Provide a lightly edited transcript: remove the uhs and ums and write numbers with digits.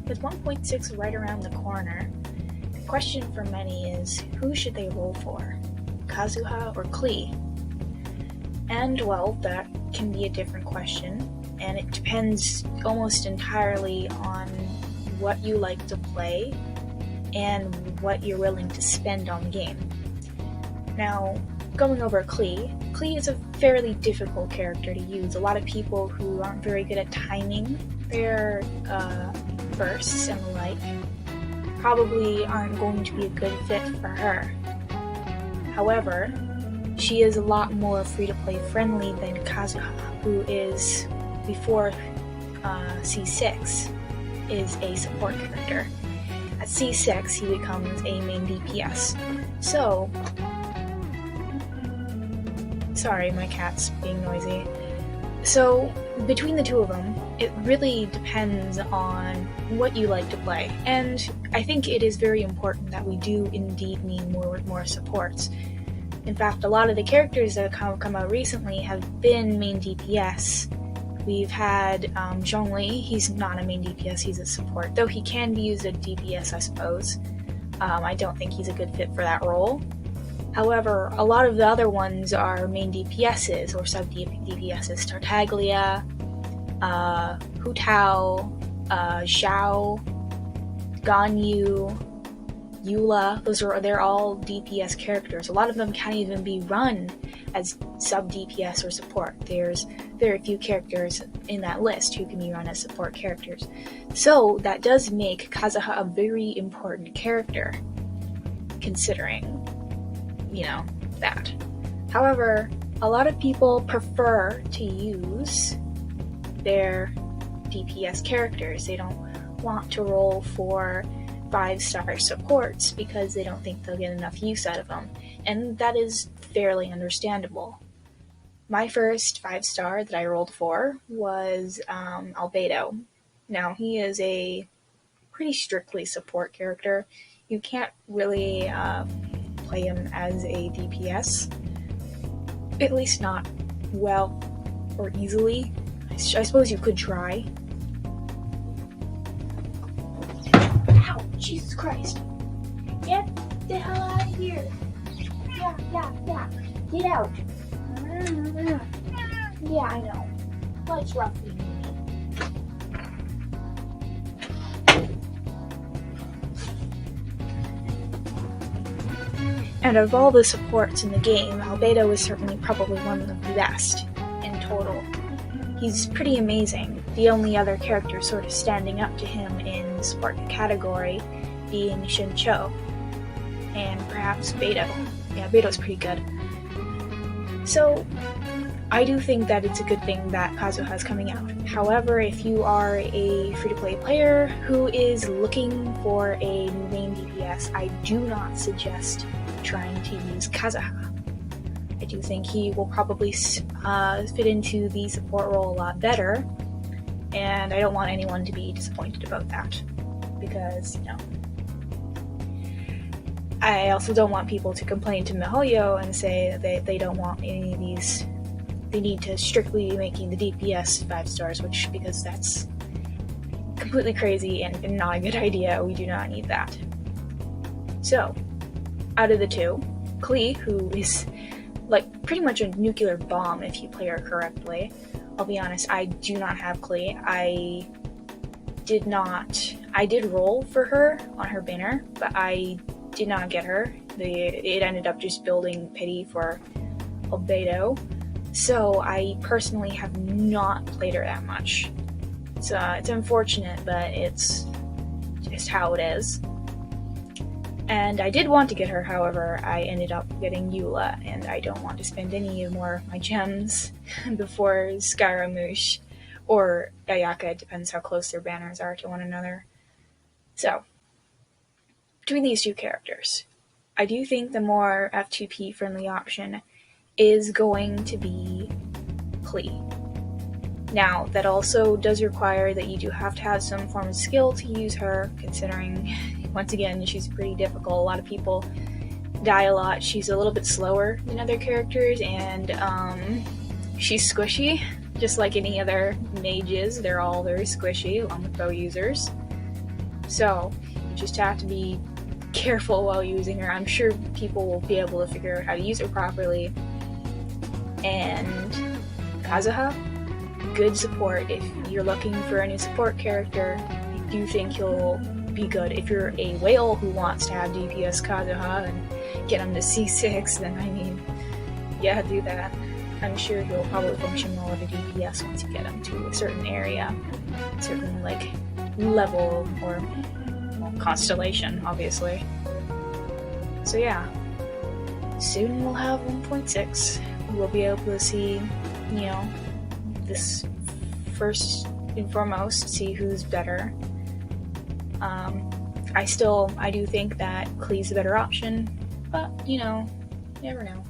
With 1.6 right around the corner, the question for many is, who should they roll for? Kazuha or Klee? And well, that can be a different question, and it depends almost entirely on what you like to play and what you're willing to spend on the game. Now, going over Klee is a fairly difficult character to use. A lot of people who aren't very good at timing their bursts and the like probably aren't going to be a good fit for her. However, she is a lot more free-to-play friendly than Kazuha, who is, before C6, is a support character. At C6, he becomes a main DPS. So, sorry, my cat's being noisy. So, between the two of them, it really depends on what you like to play. And I think it is very important that we do indeed need more supports. In fact, a lot of the characters that have come out recently have been main DPS. We've had Zhongli. He's not a main DPS, he's a support, though he can be used as DPS, I suppose. I don't think he's a good fit for that role. However, a lot of the other ones are main DPSs or sub-DPSs. Tartaglia, Hu Tao, Zhao, Ganyu, Eula, they're all DPS characters. A lot of them can't even be run as sub-DPS or support. There's very few characters in that list who can be run as support characters. So that does make Kazuha a very important character, considering, that. However, a lot of people prefer to use their DPS characters. They don't want to roll for 5-star supports because they don't think they'll get enough use out of them, and that is fairly understandable. My first 5-star that I rolled for was Albedo. Now, he is a pretty strictly support character. You can't really play him as a DPS, at least not well or easily. I suppose you could try. Ow, Jesus Christ. Get the hell out of here. Yeah. Get out. Yeah, I know. Life's rough being me. And of all the supports in the game, Albedo is certainly probably one of the best in total. He's pretty amazing, the only other character sort of standing up to him in the support category being Shincho, and perhaps Beidou. Yeah, Beidou's pretty good. So, I do think that it's a good thing that Kazuha is coming out. However, if you are a free-to-play player who is looking for a main DPS, I do not suggest trying to use Kazuha. I do think he will probably fit into the support role a lot better, and I don't want anyone to be disappointed about that, because, I also don't want people to complain to MiHoYo and say that they don't want any of these. They need to strictly be making the DPS 5 stars, because that's completely crazy and not a good idea. We do not need that. So, out of the two, Klee, who is pretty much a nuclear bomb if you play her correctly. I'll be honest, I do not have Klee. I did roll for her on her banner, but I did not get her. It ended up just building pity for Albedo. So I personally have not played her that much. So it's unfortunate, but it's just how it is. And I did want to get her, however, I ended up getting Eula, and I don't want to spend any more of my gems before Scaramouche or Ayaka. It depends how close their banners are to one another. So, between these two characters, I do think the more F2P friendly option is going to be Klee. Now, that also does require that you do have to have some form of skill to use her, considering, once again, she's pretty difficult. A lot of people die a lot. She's a little bit slower than other characters, and she's squishy, just like any other mages. They're all very squishy, along with bow users. So you just have to be careful while using her. I'm sure people will be able to figure out how to use her properly. And Kazuha, good support. If you're looking for a new support character, I do think he'll be good. If you're a whale who wants to have DPS Kazuha and get him to C6, then I mean, yeah, do that. I'm sure he'll probably function well at a DPS once you get him to a certain area, certain like level or constellation, obviously. So yeah, soon we'll have 1.6. We'll be able to see, you know, this first and foremost, see who's better. I do think that Klee's a better option, but you know, never know.